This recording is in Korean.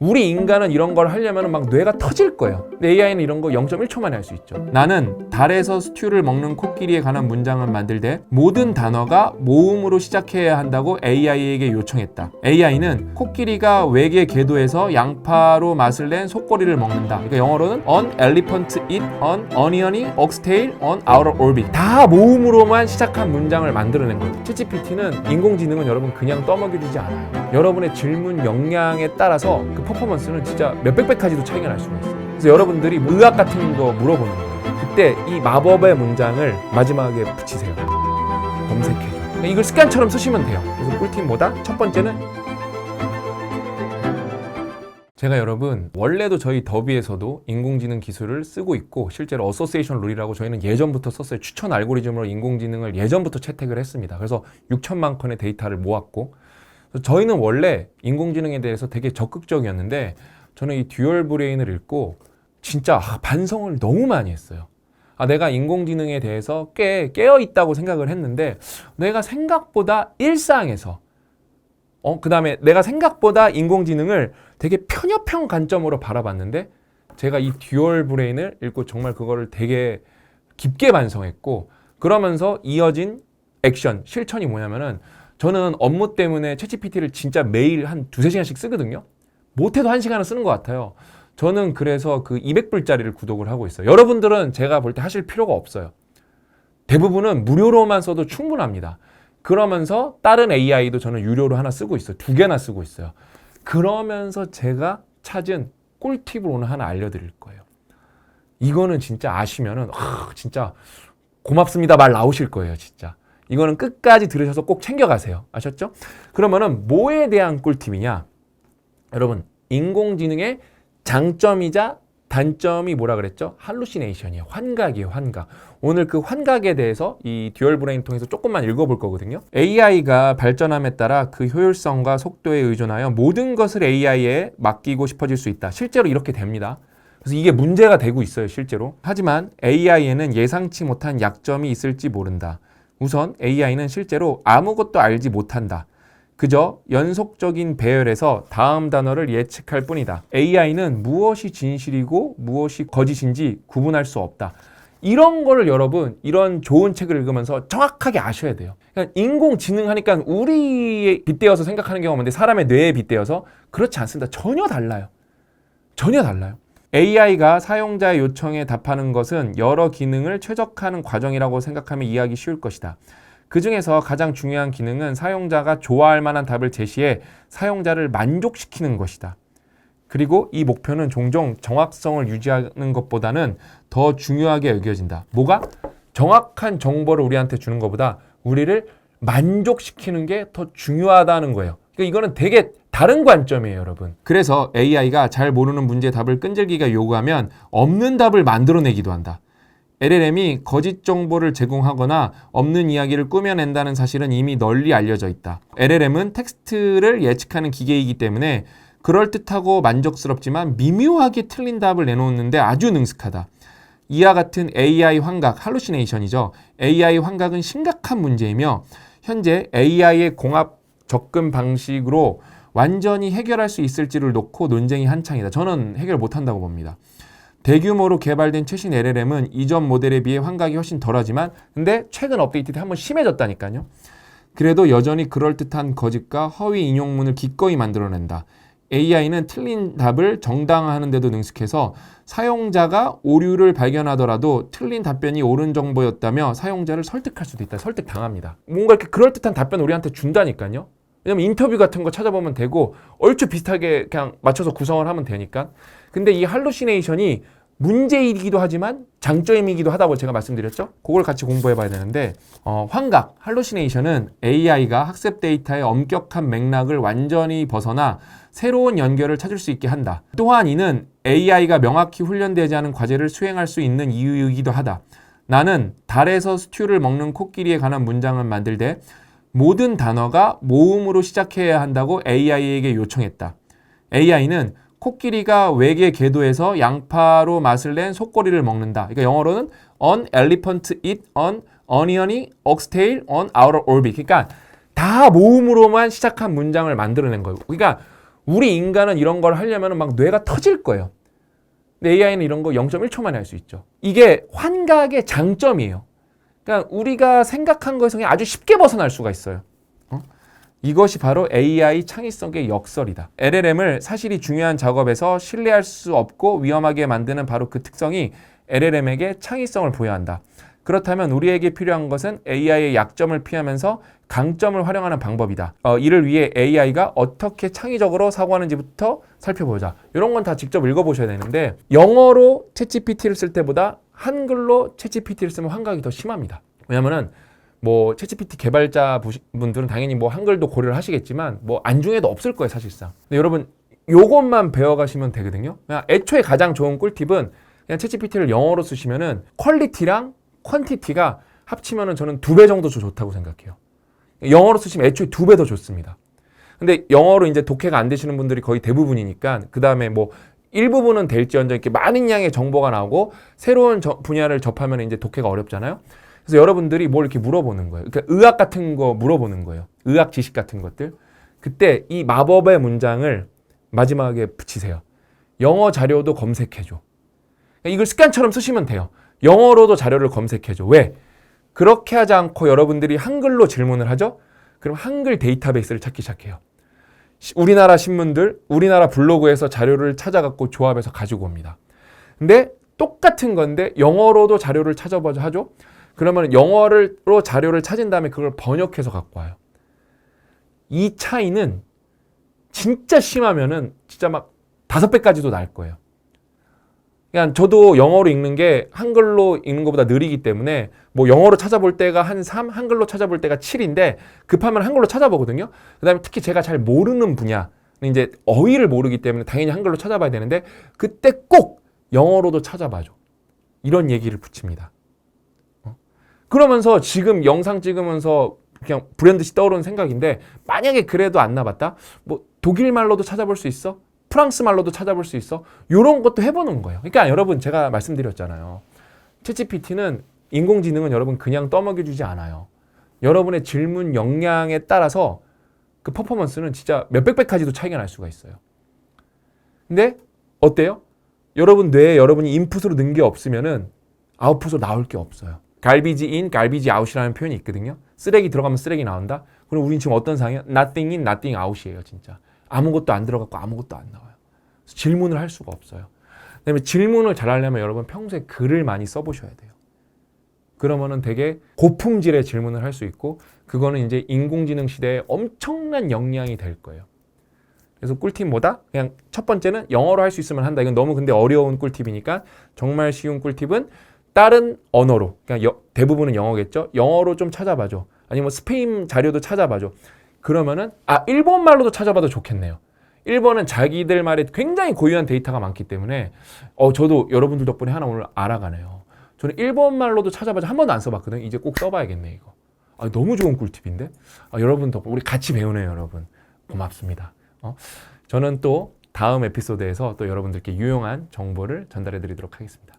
우리 인간은 이런 걸 하려면 막 뇌가 터질 거예요. 근데 AI는 이런 거 0.1초 만에 할 수 있죠. 나는 달에서 스튜를 먹는 코끼리에 관한 문장을 만들 때 모든 단어가 모음으로 시작해야 한다고 AI에게 요청했다. AI는 코끼리가 외계 궤도에서 양파로 맛을 낸 속꼬리를 먹는다. 그러니까 영어로는 An elephant eat an oniony oxtail on outer orbit. 다 모음으로만 시작한 문장을 만들어낸 거예요. 챗GPT는 인공지능은 여러분 그냥 떠먹여주지 않아요. 여러분의 질문 역량에 따라서 그 퍼포먼스는 진짜 몇백 배까지도 차이가 날 수가 있어요. 그래서 여러분들이 의학 같은 거 물어보는 거예요. 그때 이 마법의 문장을 마지막에 붙이세요. 검색해줘. 이걸 습관처럼 쓰시면 돼요. 그래서 꿀팁 뭐다? 첫 번째는 제가 여러분 원래도 저희 더비에서도 인공지능 기술을 쓰고 있고 실제로 어소시에이션 룰이라고 저희는 예전부터 썼어요. 추천 알고리즘으로 인공지능을 예전부터 채택을 했습니다. 그래서 6천만 건의 데이터를 모았고 저희는 원래 인공지능에 대해서 되게 적극적이었는데 저는 이 듀얼 브레인을 읽고 진짜 반성을 너무 많이 했어요. 내가 인공지능에 대해서 꽤 깨어있다고 생각을 했는데 내가 생각보다 일상에서 그 다음에 내가 생각보다 인공지능을 되게 편협형 관점으로 바라봤는데 제가 이 듀얼 브레인을 읽고 정말 그거를 되게 깊게 반성했고 그러면서 이어진 액션, 실천이 뭐냐면은 저는 업무 때문에 챗GPT를 진짜 매일 한 2-3시간씩 쓰거든요. 못해도 1시간은 쓰는 것 같아요. 저는 그래서 그 200불짜리를 구독을 하고 있어요. 여러분들은 제가 볼 때 하실 필요가 없어요. 대부분은 무료로만 써도 충분합니다. 그러면서 다른 AI도 저는 유료로 하나 쓰고 있어요. 2개나 쓰고 있어요. 그러면서 제가 찾은 꿀팁을 오늘 하나 알려드릴 거예요. 이거는 진짜 아시면은 진짜 고맙습니다 말 나오실 거예요. 진짜. 이거는 끝까지 들으셔서 꼭 챙겨가세요. 아셨죠? 그러면은 뭐에 대한 꿀팁이냐? 여러분 인공지능의 장점이자 단점이 뭐라 그랬죠? 할루시네이션이에요. 환각이에요. 환각. 오늘 그 환각에 대해서 이 듀얼 브레인 통해서 조금만 읽어볼 거거든요. AI가 발전함에 따라 그 효율성과 속도에 의존하여 모든 것을 AI에 맡기고 싶어질 수 있다. 실제로 이렇게 됩니다. 그래서 이게 문제가 되고 있어요. 실제로. 하지만 AI에는 예상치 못한 약점이 있을지 모른다. 우선 AI는 실제로 아무것도 알지 못한다. 그저 연속적인 배열에서 다음 단어를 예측할 뿐이다. AI는 무엇이 진실이고 무엇이 거짓인지 구분할 수 없다. 이런 거를 여러분 이런 좋은 책을 읽으면서 정확하게 아셔야 돼요. 그러니까 인공지능 하니까 우리에 빗대어서 생각하는 경우가 많은데 사람의 뇌에 빗대어서 그렇지 않습니다. 전혀 달라요. 전혀 달라요. AI가 사용자의 요청에 답하는 것은 여러 기능을 최적화하는 과정이라고 생각하면 이해하기 쉬울 것이다. 그 중에서 가장 중요한 기능은 사용자가 좋아할 만한 답을 제시해 사용자를 만족시키는 것이다. 그리고 이 목표는 종종 정확성을 유지하는 것보다는 더 중요하게 여겨진다. 뭐가? 정확한 정보를 우리한테 주는 것보다 우리를 만족시키는 게 더 중요하다는 거예요. 그러니까 이거는 되게 다른 관점이에요, 여러분. 그래서 AI가 잘 모르는 문제의 답을 끈질기게 요구하면 없는 답을 만들어내기도 한다. LLM이 거짓 정보를 제공하거나 없는 이야기를 꾸며낸다는 사실은 이미 널리 알려져 있다. LLM은 텍스트를 예측하는 기계이기 때문에 그럴듯하고 만족스럽지만 미묘하게 틀린 답을 내놓는데 아주 능숙하다. 이와 같은 AI 환각, 할루시네이션이죠. AI 환각은 심각한 문제이며 현재 AI의 공합 접근 방식으로 완전히 해결할 수 있을지를 놓고 논쟁이 한창이다. 저는 해결 못한다고 봅니다. 대규모로 개발된 최신 LLM은 이전 모델에 비해 환각이 훨씬 덜하지만 근데 최근 업데이트 때 한번 심해졌다니까요. 그래도 여전히 그럴듯한 거짓과 허위 인용문을 기꺼이 만들어낸다. AI는 틀린 답을 정당화하는 데도 능숙해서 사용자가 오류를 발견하더라도 틀린 답변이 옳은 정보였다며 사용자를 설득할 수도 있다. 설득당합니다. 뭔가 이렇게 그럴듯한 답변 우리한테 준다니까요. 왜냐면 인터뷰 같은 거 찾아보면 되고 얼추 비슷하게 그냥 맞춰서 구성을 하면 되니까. 근데 이 할루시네이션이 문제이기도 하지만 장점이기도 하다고 제가 말씀드렸죠. 그걸 같이 공부해 봐야 되는데 환각, 할루시네이션은 AI가 학습 데이터의 엄격한 맥락을 완전히 벗어나 새로운 연결을 찾을 수 있게 한다. 또한 이는 AI가 명확히 훈련되지 않은 과제를 수행할 수 있는 이유이기도 하다. 나는 달에서 스튜를 먹는 코끼리에 관한 문장을 만들 때 모든 단어가 모음으로 시작해야 한다고 AI에게 요청했다. AI는 코끼리가 외계 궤도에서 양파로 맛을 낸 속꼬리를 먹는다. 그러니까 영어로는 An elephant eat an oniony oxtail on outer orbit. 그러니까 다 모음으로만 시작한 문장을 만들어낸 거예요. 그러니까 우리 인간은 이런 걸 하려면 막 뇌가 터질 거예요. 근데 AI는 이런 거 0.1초 만에 할 수 있죠. 이게 환각의 장점이에요. 그러니까 우리가 생각한 것에서 아주 쉽게 벗어날 수가 있어요. 이것이 바로 AI 창의성의 역설이다. LLM을 사실이 중요한 작업에서 신뢰할 수 없고 위험하게 만드는 바로 그 특성이 LLM에게 창의성을 부여한다. 그렇다면 우리에게 필요한 것은 AI의 약점을 피하면서 강점을 활용하는 방법이다. 이를 위해 AI가 어떻게 창의적으로 사고하는지부터 살펴보자. 이런 건 다 직접 읽어보셔야 되는데 영어로 챗GPT를 쓸 때보다 한글로 챗GPT를 쓰면 환각이 더 심합니다. 왜냐면은 뭐 챗GPT 개발자 분들은 당연히 뭐 한글도 고려를 하시겠지만 뭐 안중에도 없을 거예요 사실상. 근데 여러분 요것만 배워가시면 되거든요. 그냥 애초에 가장 좋은 꿀팁은 그냥 챗GPT를 영어로 쓰시면은 퀄리티랑 퀀티티가 합치면은 저는 2배 정도 좋다고 생각해요. 영어로 쓰시면 애초에 2배 더 좋습니다. 근데 영어로 이제 독해가 안 되시는 분들이 거의 대부분이니까 그 다음에 뭐 일부분은 될지언정 이렇게 많은 양의 정보가 나오고 새로운 분야를 접하면 이제 독해가 어렵잖아요. 그래서 여러분들이 뭘 이렇게 물어보는 거예요. 그러니까 의학 같은 거 물어보는 거예요. 의학 지식 같은 것들. 그때 이 마법의 문장을 마지막에 붙이세요. 영어 자료도 검색해줘. 이걸 습관처럼 쓰시면 돼요. 영어로도 자료를 검색해줘. 왜? 그렇게 하지 않고 여러분들이 한글로 질문을 하죠? 그럼 한글 데이터베이스를 찾기 시작해요. 우리나라 신문들, 우리나라 블로그에서 자료를 찾아갖고 조합해서 가지고 옵니다. 근데 똑같은 건데 영어로도 자료를 찾아보자 하죠? 그러면 영어로 자료를 찾은 다음에 그걸 번역해서 갖고 와요. 이 차이는 진짜 심하면은 진짜 막 5배까지도 날 거예요. 그러니까 저도 영어로 읽는 게 한글로 읽는 것보다 느리기 때문에 뭐 영어로 찾아볼 때가 한 3, 한글로 찾아볼 때가 7인데 급하면 한글로 찾아보거든요. 그다음에 특히 제가 잘 모르는 분야, 이제 어휘를 모르기 때문에 당연히 한글로 찾아봐야 되는데 그때 꼭 영어로도 찾아봐줘. 이런 얘기를 붙입니다. 그러면서 지금 영상 찍으면서 그냥 불현듯이 떠오르는 생각인데 만약에 그래도 안 나봤다? 뭐 독일 말로도 찾아볼 수 있어? 프랑스 말로도 찾아볼 수 있어? 이런 것도 해보는 거예요. 그러니까 여러분 제가 말씀드렸잖아요. 챗GPT는 인공지능은 여러분 그냥 떠먹여주지 않아요. 여러분의 질문 역량에 따라서 그 퍼포먼스는 진짜 몇백 배까지도 차이가 날 수가 있어요. 근데 어때요? 여러분 뇌에 여러분이 인풋으로 넣은 게 없으면은 아웃풋으로 나올 게 없어요. 갈비지 인, 갈비지 아웃이라는 표현이 있거든요. 쓰레기 들어가면 쓰레기 나온다. 그럼 우린 지금 어떤 상황이야? Nothing in, nothing out이에요, 진짜. 아무것도 안 들어갔고 아무것도 안 나와요. 질문을 할 수가 없어요. 그다음에 질문을 잘하려면 여러분 평소에 글을 많이 써보셔야 돼요. 그러면은 되게 고품질의 질문을 할 수 있고 그거는 이제 인공지능 시대에 엄청난 역량이 될 거예요. 그래서 꿀팁 뭐다? 그냥 첫 번째는 영어로 할 수 있으면 한다. 이건 너무 근데 어려운 꿀팁이니까 정말 쉬운 꿀팁은 다른 언어로, 그러니까 대부분은 영어겠죠? 영어로 좀 찾아봐줘. 아니면 스페인 자료도 찾아봐줘. 그러면은 일본 말로도 찾아봐도 좋겠네요. 일본은 자기들 말에 굉장히 고유한 데이터가 많기 때문에 저도 여러분들 덕분에 하나 오늘 알아가네요. 저는 일본 말로도 찾아봐줘 한 번도 안 써봤거든요. 이제 꼭 써봐야겠네 이거. 너무 좋은 꿀팁인데? 여러분 덕분에 우리 같이 배우네요 여러분. 고맙습니다. 저는 또 다음 에피소드에서 또 여러분들께 유용한 정보를 전달해 드리도록 하겠습니다.